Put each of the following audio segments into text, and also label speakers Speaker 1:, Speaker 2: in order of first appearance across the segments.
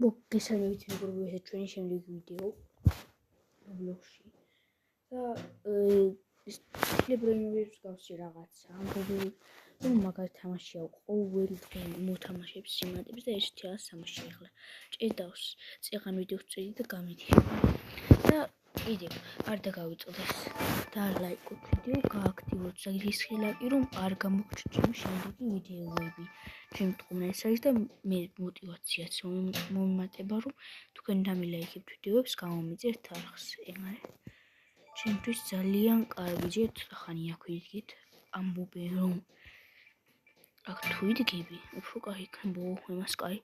Speaker 1: მოგესალმებით მეგობრებო, ეს ჩვენი შემდეგი ვიდეო ბლოგში და ის ტელებრაინების გავსი რაღაცა ამბობი რომ მაგალ თამაშია ყოველ დღე მოთამაშებს სიმატებს და ერთი ალ თამაში ახლა ჭედავს წეღან ვიდეოს წვიდი და გამიდი და კიდევ არ დაგავიწყდეს და ლაიკოთ ვიდეო გააქტიუროთ ზაგრის ხილაკი რომ არ გამოგჩნდეს ჩემი შემდეგი ვიდეოები ჩემ თქმას არის და მე мотивაციაც მომიმატება რომ თქვენ დამილაიქებთ ვიდეოებს გამომიწერთ არხს ეგარე ჩემთვის ძალიან კარგი ჯერ ხანი აქ ვიდგით ამბობენ რომ აქ თუ ვიდგები უფრო კაი იქნებო იმას კაი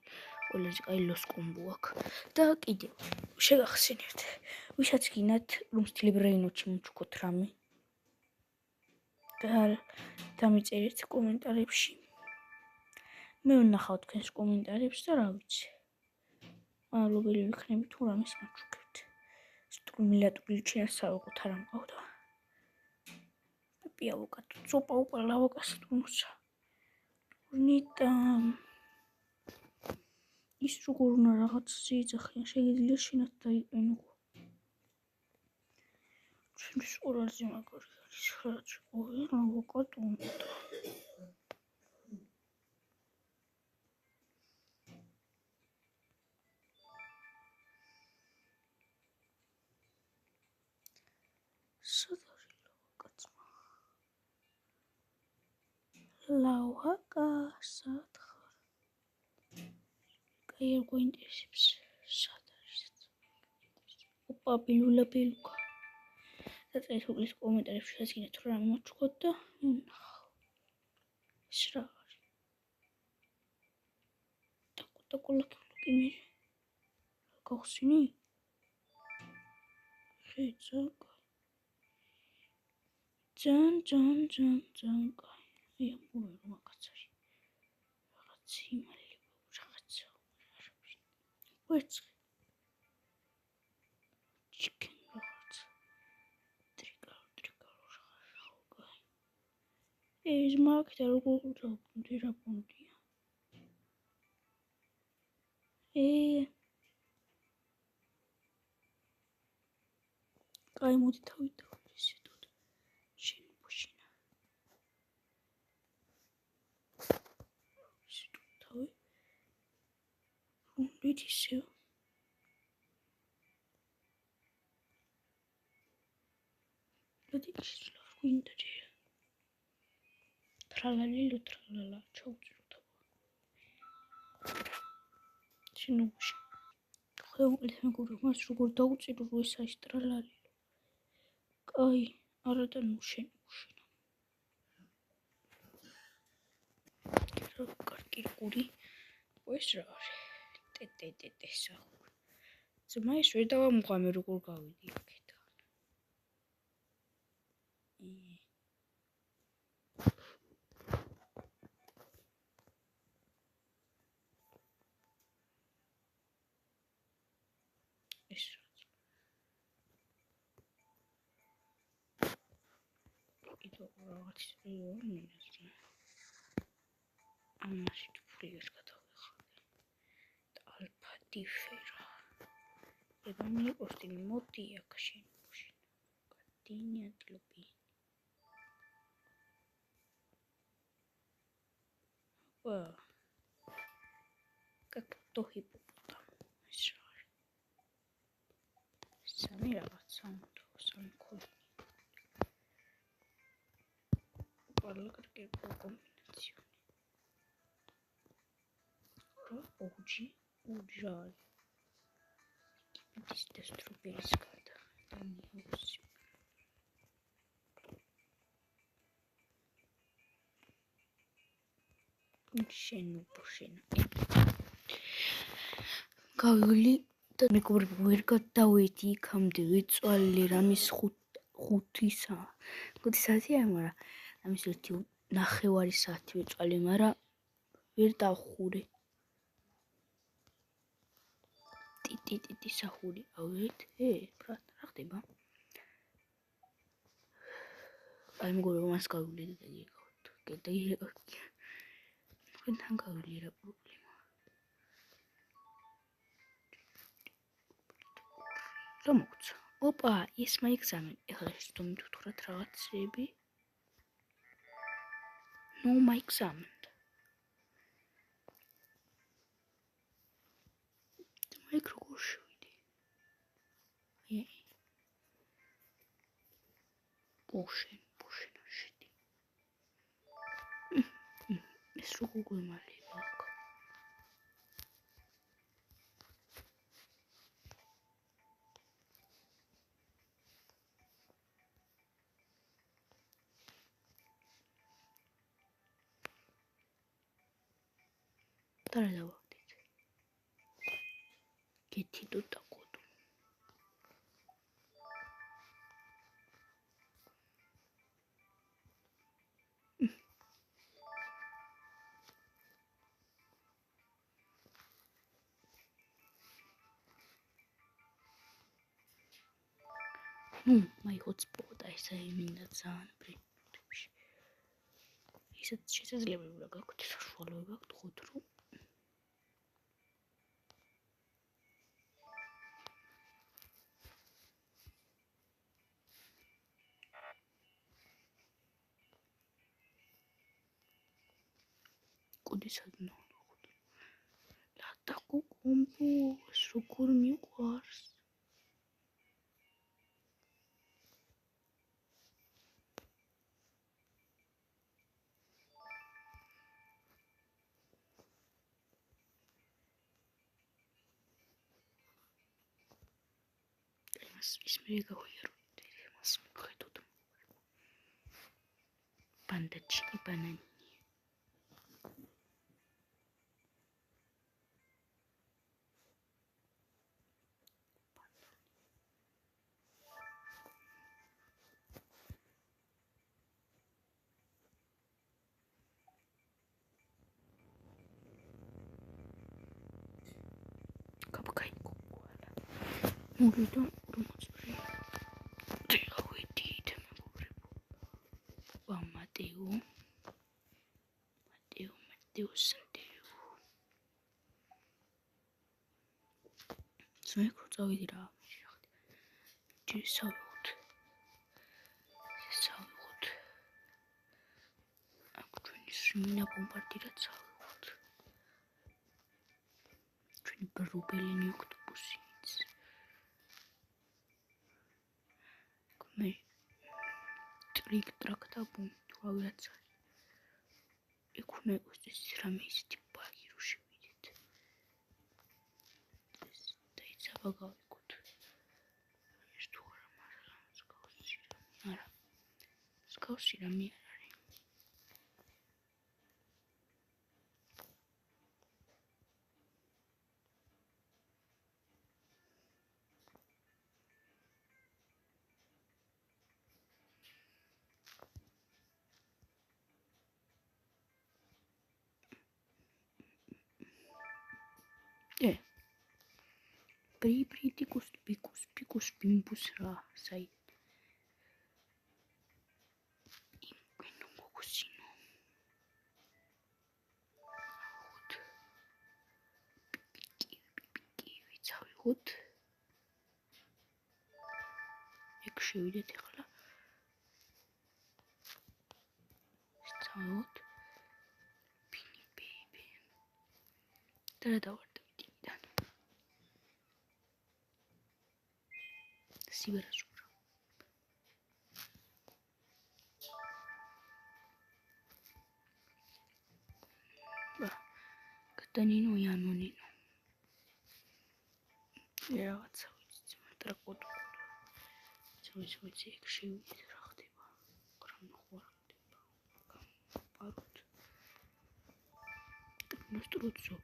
Speaker 1: ყველაზე კაი ლოს კომბო აქვს და კიდევ შეგახსენებთ ვისაც გინათ რომ ტელებრაინოში მოჩუქოთ რამე და დამიწერეთ კომენტარებში მე ვნახავ თქვენს კომენტარებს და რა ვიცი მადლობელი ვიქნები თუ რამეს მაჩუქებთ სტუმილატური ჩასავყოთ არ ამყავდა პიავოკა ცოპა უყალავოკა სტუმსა ნიტა ის როგორ უნდა რაღაც შეიძახიან შეიძლება შინათ დაიყენო ჩვენს ყველაზე მაგარი არის რაც ყოველ ავოკადო ლაუჰაკა სათხარ კაი არ გვინტერესებს სად არის ოპა ბილულა ბილუკა და წესულის კომენტარებში შეძინეთ რომ რამე მოჩუქოთ და ეს რა არის და კოლაკი მე გავხსინი შეცა ჯან კაი ამბობენ რომ აქაც არის რაღაც იმალი რაღაცა ვერცხლი ჩიკენ რაღაც ტრიკალო კაი ეს მაგდა როგორ დირაპონდია კაი მოდი თავი ისეთოდ შენ ბუშინა თავი რომლით ისევ მოდი ისლა ვინდა ჯერ ტრალალა ჩაუწროთ შენ ბუში ხეუყლით მეგობრებო მას როგორ დაუწირო რომ ეს არის ტრალალი კაი არა და ნუ შენ ბუშინა კარკირკური ეს რა არის ტეტეტეტე სახურ ძმა ის ვერ დავამღვამე როგორ გავიდი აქედან ეს კიდევ რაღაც მინას ამაში ფულს გადავიხადე და ალფა დიფერა ება მე კოსტიმი მოდი აქ შენ ბუშინა კატინია ტლოპი как то хипопотам ეს რა არის სამი რაღაცა სამი ქული პარლაკერკო კომბინაციო ოჯი უჯარი ის დესტრუპერის გარდა და მიუსი შენ ბუშინა გავივლი და მეგობრებო ვერ გადავედი იქამდე ვიწვალე რამის 5 საათია მაგრამ ამის 1.5 საათი ვიწვალე მაგრამ ვერ დავხურე ტიტიტი სახური ავეთ რა ხდება აი მეგობრებო მას გავივლი და იგავთ თქვენთან გავივლი რა პრობლემა გამოგცა. ოპა, ეს მაექსამენ. ეხლა შეცდომ მივთხრათ რაღაცები. No მაექსამენ. მაიქ როგორ შევიდი? ბუშენ შედი. ეს როგორ გვემალება აქ? დაავადეთ. გეთიდო დაკოდო. მაი ჰოტსპოტა ესა იმინდა ძალიან პრინციპში. ისეთ შესაძლებლობა გაქვთ საშუალება გთხოვთ რომ კუდისადნო ლატაკო კომბოს როგორ მიყვარს ის მე გავიარო მას მიხედოთ ბანდაჩი ბანანი კაპკაიკო მოვიდა რომაცბრე დავედით მეგობრებო მატეო სანდეო ზოეკო წავიდი რა ჩისავთ აქ ჩვენი სინა ბომბარდირად წავიღოთ ჩვენი ბრუბელენი ოქტოპუსიც მე ტრიკ-ტრაკ და ბუმ თურავად იქ უნდა იყოს ეს რამე ისეთი ბაგი რო შევიდეთ და იცაბა გავიკოთ ეს თუ არა მაგრამ მსგავსი რამე არ არის ბრიტიკუს პიკუს ბიმბუს რა საი იმკენ გოგოსინო პიკი ვიცავიღოთ ეგ შევიდეთ ახლა სწავლოთ პინი ბეიბი და დავარდებით იმიდან სიბერასურა კატანინო იანონინო რაღაცა ვიცი მატრაკოდო ვიცი ეგ შევიდეთ რა ხდება მაგრამ ხო არ ხდება გამპაროთ ნუსტრუცო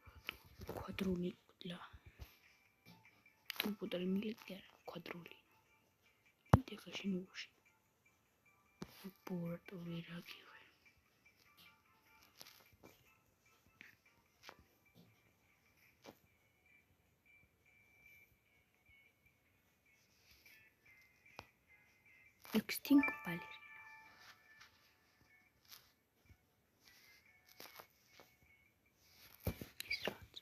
Speaker 1: კვადრული და ტუპუტარი მილიტარ კვადრული ეხლა შენობაში ბორტო ვირაგივე extinct ballerina is right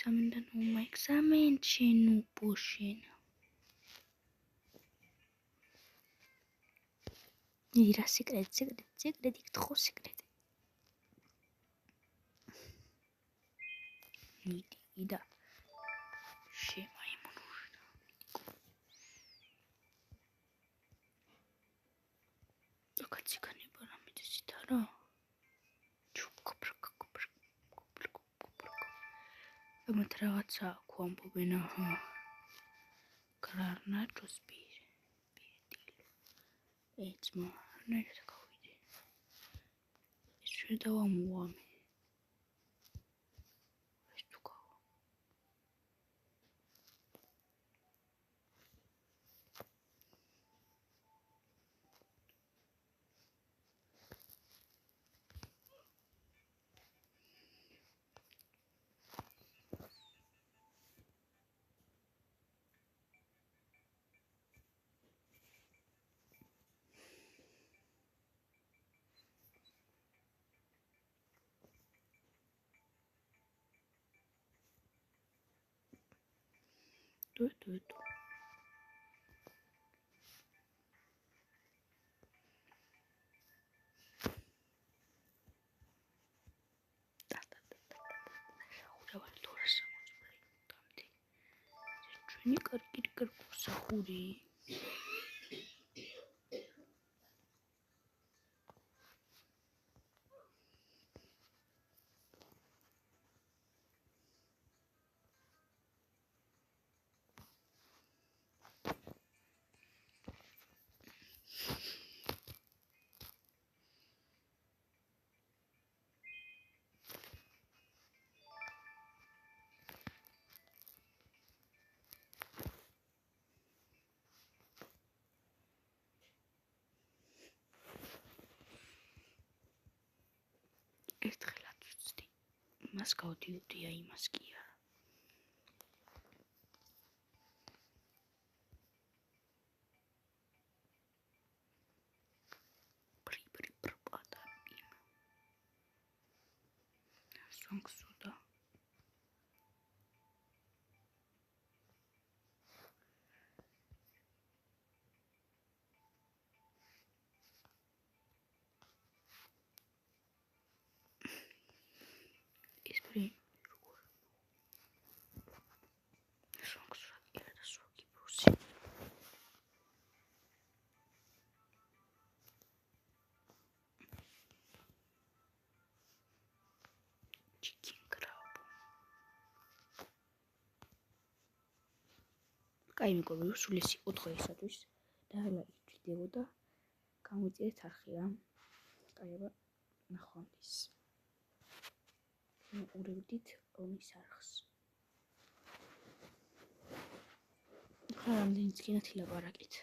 Speaker 1: ექსამენიდან ექსამენში ნუ ბოშენ. ირა სიკრეტი გითხო სიკრეტი. იდა შემაიმუნუშდა. აკაცი განიბარა მიწით არა. ამათ რაღაცა აქვს ამბობენ აჰა. გრანაჩოს პირდილო. ეცმა ნერეთ გავიდე. ეს შედავამოამე. ეს თუ გავა. Του. Ურαβალი თორა სამოწმული დამდი. ჩვენი კარგი სახური. ერთხელაც ვწდი. მას გავდიოდია იმას კი არა. პრიპატაპი. სანქსუდა. კაი მეგობრებო, სულ ეს იყო დღეისათვის და ვიდეო და გამოვიწერეთ არხი რა. კაი, ნახვამდის. ურევდით ომის არხს. ახლა რამდენიც კი ნათი ლაპარაკით.